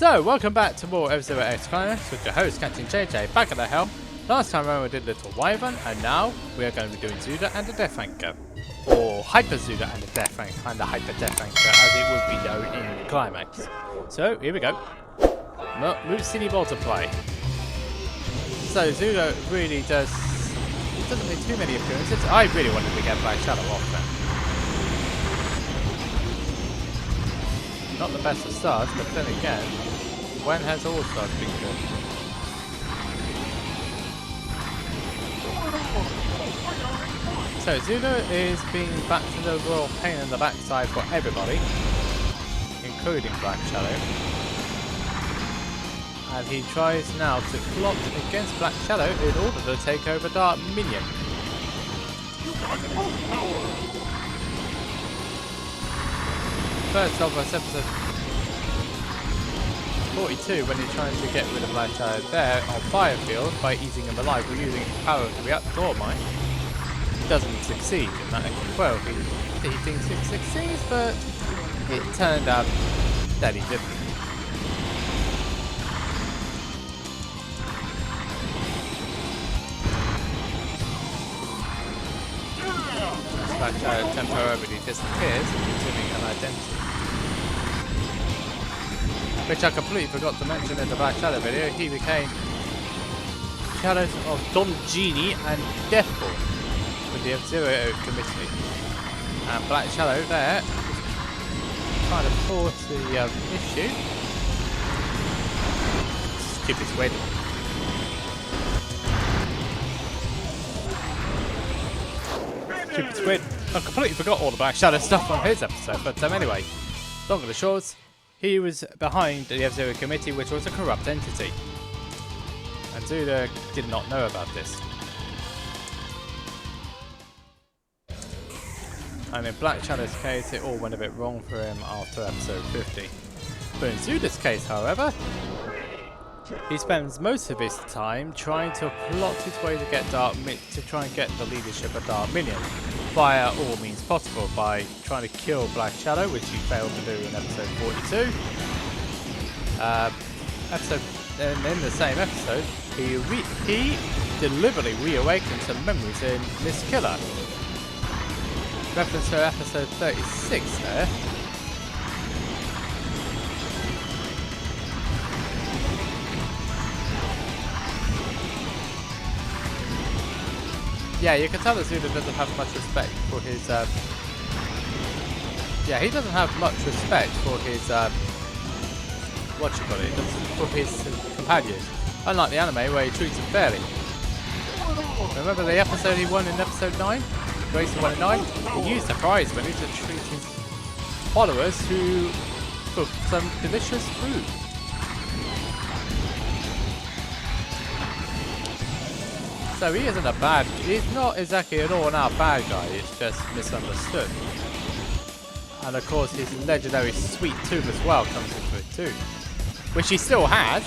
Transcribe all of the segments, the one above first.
So, welcome back to more F-Zero X Climax with your host, Captain JJ, back at the helm. Last time around we did Little Wyvern, and now we are going to be doing Zuda and the Death Anchor. Or Hyper Zuda and the Death Anchor, and the Hyper Death Anchor, as it would be known in Climax. So, here we go. Move City Multiply. So, Zuda really does... It doesn't make too many appearances. I really wanted to get Black Shadow off then. Not the best of starts, but then again, when has all starts been good? So Zuda is being back to the royal pain in the backside for everybody, including Black Shadow. And he tries now to plot against Black Shadow in order to take over Dark Minion. First of us, episode 42, when he's trying to get rid of Black Shadow there on Firefield by eating him alive or using his power to react to Door Mine. Doesn't succeed in that. Well, he thinks it succeeds, but it turned out that he didn't. Black Shadow temporarily disappears, assuming an identity. Which I completely forgot to mention in the Black Shadow video. He became Shadows of Don Genie and Deathball with the F-Zero Committee. And Black Shadow there trying to force the issue. Stupid squid. Stupid squid. I completely forgot all the Black Shadow stuff on his episode, but anyway, long and the short, he was behind the F-Zero Committee, which was a corrupt entity. And Zuda did not know about this. And in Black Shadow's case, it all went a bit wrong for him after episode 50. But in Zuda's case, however, he spends most of his time trying to plot his way to get to try and get the leadership of Dark Minion via all means possible, by trying to kill Black Shadow, which he failed to do in episode 42. And in the same episode, he deliberately reawakened some memories in Miss Killer. Reference to episode 36 there. Yeah, you can tell that Zuda doesn't have much respect for his, yeah, he doesn't have much respect for his, for his companions. Unlike the anime, where he treats them fairly. Remember the episode he won in episode 9? Race 1 and 9? He used the prize money to treat his followers who cooked some delicious food. So he isn't he's not exactly an all-out bad guy, it's just misunderstood. And of course his legendary sweet tooth as well comes into it too. Which he still has.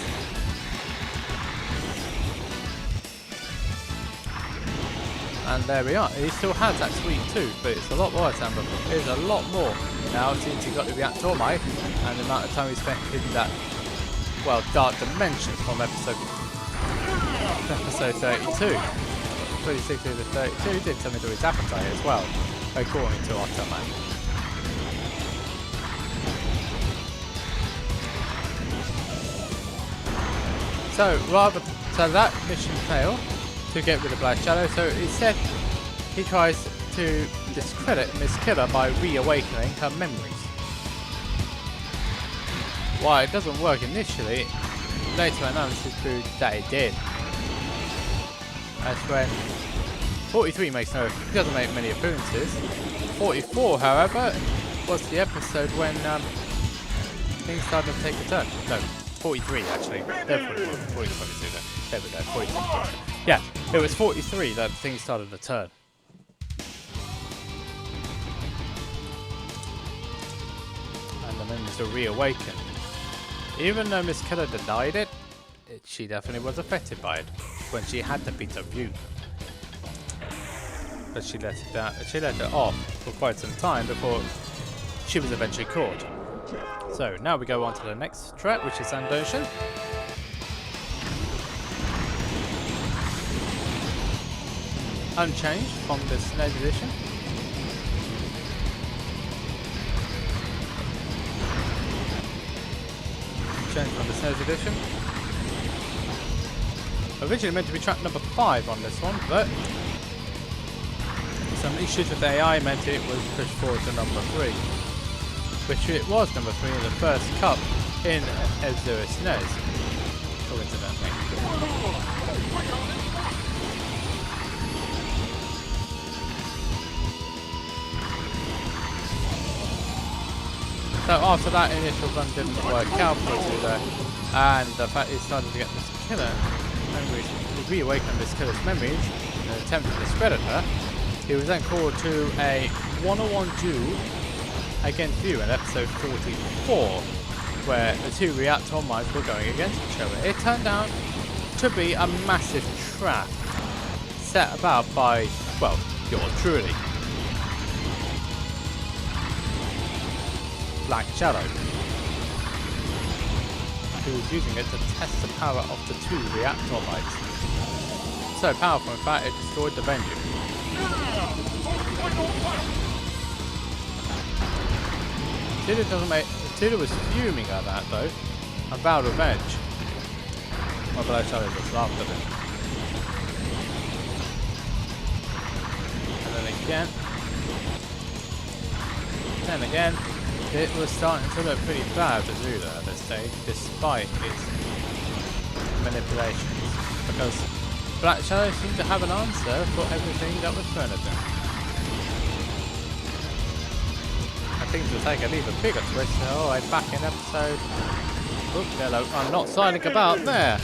And there we are, he still has that sweet tooth, but it's a lot more than before. It's a lot more now since he got the reactor mine and the amount of time he spent in that, well, dark dimension from episode 32. 36 to 32 did something to his appetite as well, according to Ottoman. So that mission failed to get rid of Black Shadow, so instead he tries to discredit Miss Killer by reawakening her memories. While it doesn't work initially, later analysis proved that it did. That's when 43 doesn't make many appearances. 44, however, was the episode when things started to take a turn. No, 43 actually. There we go, 43. Yeah, it was 43 that things started to turn. And the memories were reawakened. Even though Miss Killer denied it, she definitely was affected by it when she had to beat her view. But she let it off for quite some time before she was eventually caught. So now we go on to the next track, which is Sand Ocean. Unchanged from the SNES edition. Changed from the SNES edition. Originally meant to be track number 5 on this one, but some issues with the AI meant it was pushed forward to number 3. Which it was number 3 in the first cup in F-Zero SNES. Coincidentally. So after that initial run didn't work out for Zero, and the fact he started to get this killer memories, he reawakened this killer's memories in an attempt to discredit her. He was then called to a one-on-one duel against you in episode 44, where the 2 reactor mines were going against each other. It turned out to be a massive trap set about by, well, yours truly, Black Shadow, who was using it to test the power of the 2 reactor lights. So powerful, in fact, it destroyed the venue. Tilda was fuming at that though, and vowed revenge. My Black Shadow just laughed at him. And then again, it was starting to look pretty bad for Zula at this stage, despite his manipulations, because Black Shadow seemed to have an answer for everything that was thrown at him. And things will take an even bigger twist. Alright, back in episode... Oops, hello, I'm not signing about there!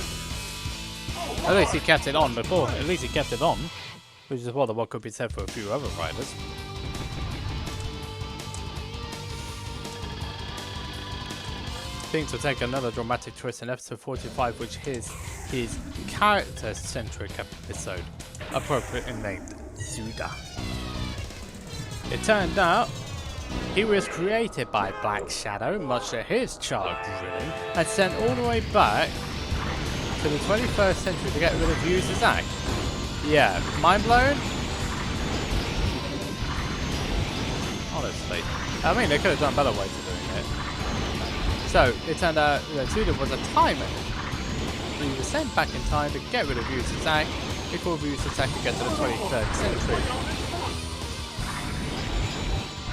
At least he kept it on before, at least he kept it on, which is what could be said for a few other riders. Things will take another dramatic twist in episode 45, which is his character-centric episode, appropriately named Zuda. It turned out he was created by Black Shadow, much to his chagrin, and sent all the way back to the 21st century to get rid of Yu Zizak. Yeah, mind blown? Honestly. I mean, they could have done better ways of doing it. So, it turned out that Zuda was a timer. He was sent back in time to get rid of Yu Zizak before Yu Zizak could get to the 23rd century.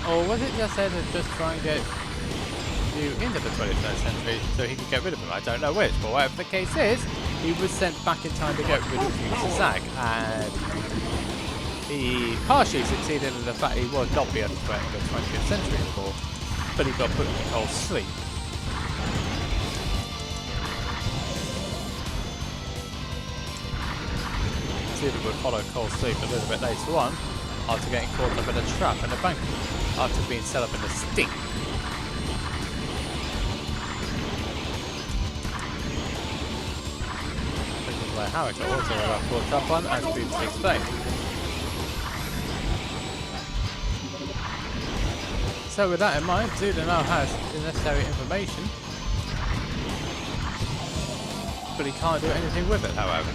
Or was it just said to just try and get Yu into the 23rd century so he could get rid of him? I don't know which, but whatever the case is, he was sent back in time to get rid of Yu Zizak, and he partially succeeded in the fact he was not beyond the threat of the 20th century before, but he got put in cold sleep. Zuda would follow cold sleep a little bit later on, after getting caught up in a trap in a bank, after being set up in a sting. Which is where Harrick also got caught up on, as previously explained. So with that in mind, Zuda now has the necessary information, but he can't do anything with it, however.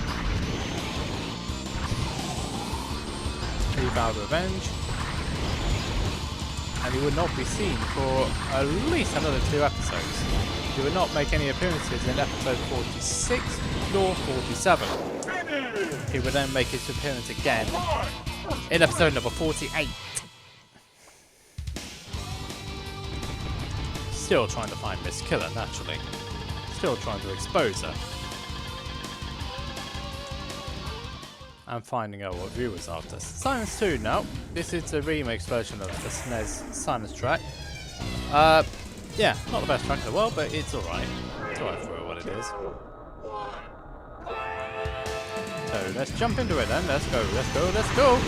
He vowed revenge, and he would not be seen for at least another 2 episodes. He would not make any appearances in episode 46 nor 47. He would then make his appearance again in episode number 48. Still trying to find Miss Killer, naturally. Still trying to expose her. And finding out what viewers are after. Silence 2 now. This is the remix version of the SNES Silence track. Yeah, not the best track in the world, but it's alright. It's alright for what it is. So let's jump into it then. Let's go, let's go, let's go!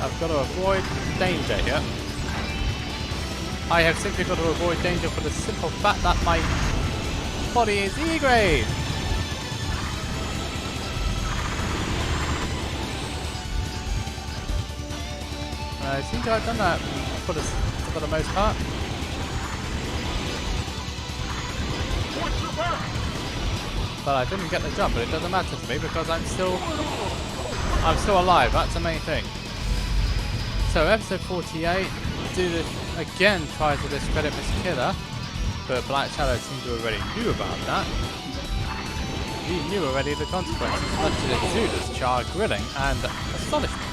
I've got to avoid danger here. I have simply got to avoid danger for the simple fact that my body is E-grade! I seem to have done that for the most part. but I didn't get the job. But it doesn't matter to me because I'm still alive. That's the main thing. So episode 48, Zuda again tries to discredit Miss Killer, but Black Shadow seems to already knew about that. He knew already the consequences, much to Zuda's char grilling and astonishment.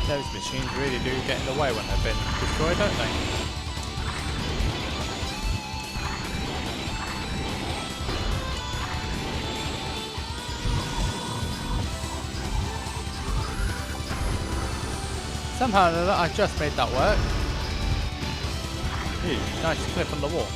Those machines really do get in the way when they've been destroyed, don't they? Somehow or another, I just made that work. Ooh, nice clip on the wall.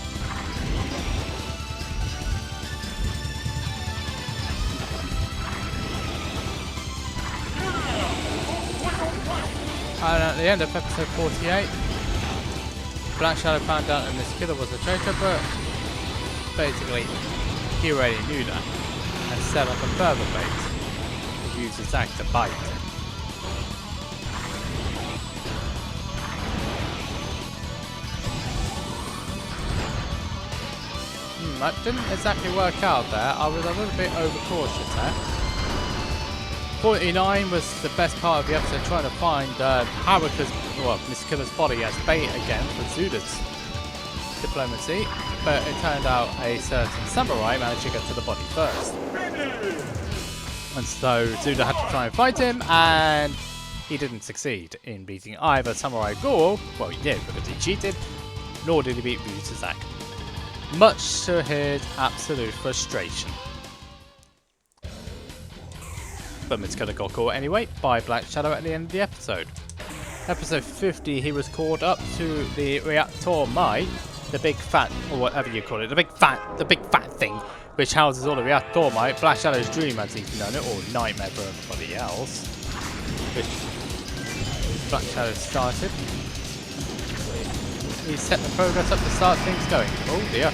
And at the end of episode 48, Black Shadow found out that Miss Killer was a traitor, but basically he already knew that and set up a further bait to use his axe to bite. That didn't exactly work out there. I was a little bit overcautious there. 49 was the best part of the episode, trying to find Miss Killer's body as bait again for Zuda's diplomacy, but it turned out a certain samurai managed to get to the body first. And so Zuda had to try and fight him, and he didn't succeed in beating either Samurai Goro, well he did because he cheated, nor did he beat Ryuzaki, much to his absolute frustration. But Miss Killer got caught anyway by Black Shadow at the end of the episode. Episode 50, he was called up to the Reactor Mai, the big fat, or whatever you call it, the big fat thing, which houses all the Reactor Mai, Black Shadow's dream as he's known it, or nightmare for everybody else, which Black Shadow started. He set the progress up to start things going. Oh dear.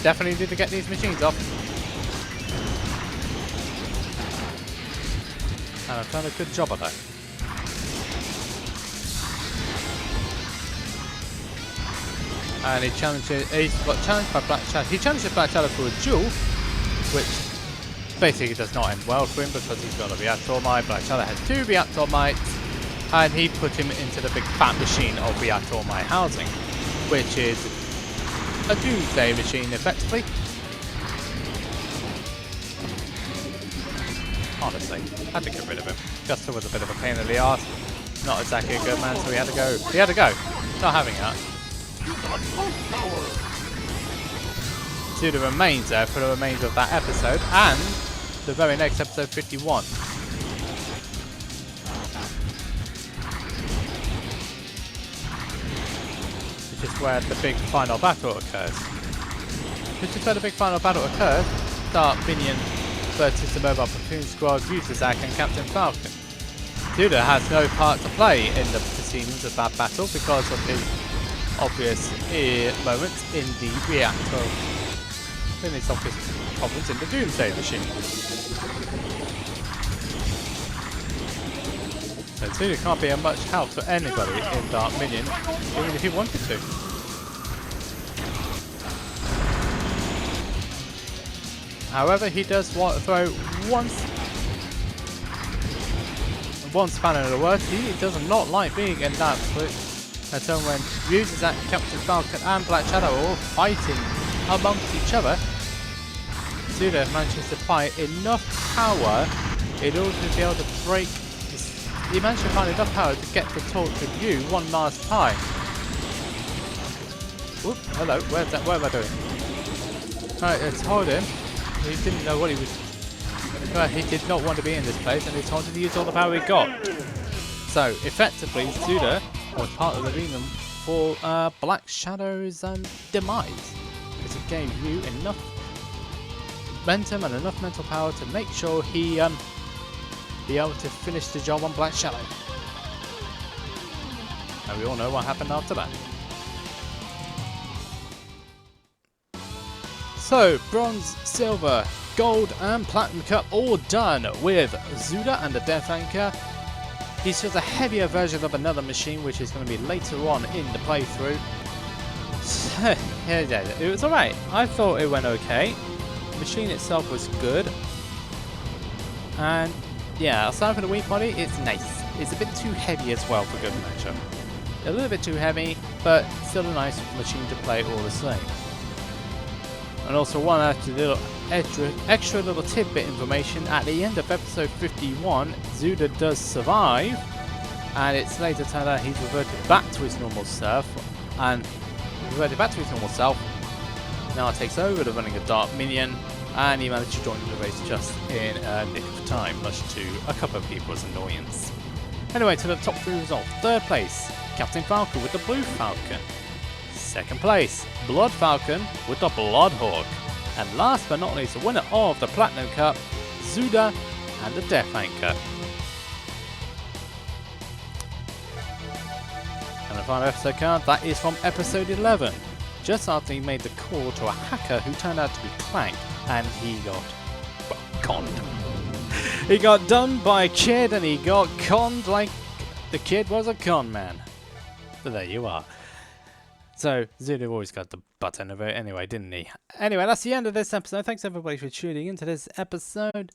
Definitely need to get these machines off. And I've done a good job of that. And he got challenged by Black Shadow. He challenges Black Shadow for a duel, which basically does not end well for him because he's got a Reactor Might. Black Shadow has 2 Reactor Mights, and he put him into the big fat machine of Reactor Might housing, which is a doomsday machine effectively. Honestly, had to get rid of him. Guster was a bit of a pain in the arse. Not exactly a good man, so he had to go. He had to go. Not having that. Zuda remains there for the remainder of that episode and the very next episode 51. Which is where the big final battle occurs. Dark Minion versus the Mobile Platoon Squad, Ryuzaki and Captain Falcon. Zuda has no part to play in the proceedings of that battle because of his obvious moments in the reactor, in his obvious problems in the Doomsday machine. So Zuda can't be of much help to anybody in Dark Minion, even if he wanted to. However, he does want to throw one spanner in the works. He does not like being in that split. And so when Ryuzaki, Captain Falcon and Black Shadow are all fighting amongst each other, Zuda manages to find enough power in order to be able to break. He managed to find enough power to get the torch with you one last time. Oop, hello, where am I doing? Alright, I told him. He didn't know what he was. He did not want to be in this place, and he told him to use all the power he got. So, effectively, Zuda was part of the reason for Black Shadow's demise, because it gave you enough momentum and enough mental power to make sure he be able to finish the job on Black Shadow. And we all know what happened after that. So, bronze, silver, gold and platinum cup all done with Zuda and the Death Anchor He's just a heavier version of another machine, which is going to be later on in the playthrough. So, yeah, it was alright. I thought it went okay. The machine itself was good. And yeah, aside from the weak body, it's nice. It's a bit too heavy as well for good measure. A little bit too heavy, but still a nice machine to play all the same. And also one extra little tidbit information, at the end of episode 51, Zuda does survive, and it's later turned out he's reverted back to his normal self, now takes over the running of Dark Minion, and he managed to join the race just in a nick of time, much to a couple of people's annoyance. Anyway, to the top 3 results. Third place, Captain Falcon with the Blue Falcon. Second place, Blood Falcon with the Blood Hawk. And last but not least, the winner of the Platinum Cup, Zuda and the Death Anchor. And the final episode card, that is from episode 11. Just after he made the call to a hacker who turned out to be Clank, and he got, well, conned. He got done by a kid and he got conned like the kid was a con man. So there you are. So, Zuda always got the butt end of it anyway, didn't he? Anyway, that's the end of this episode. Thanks everybody for tuning into this episode.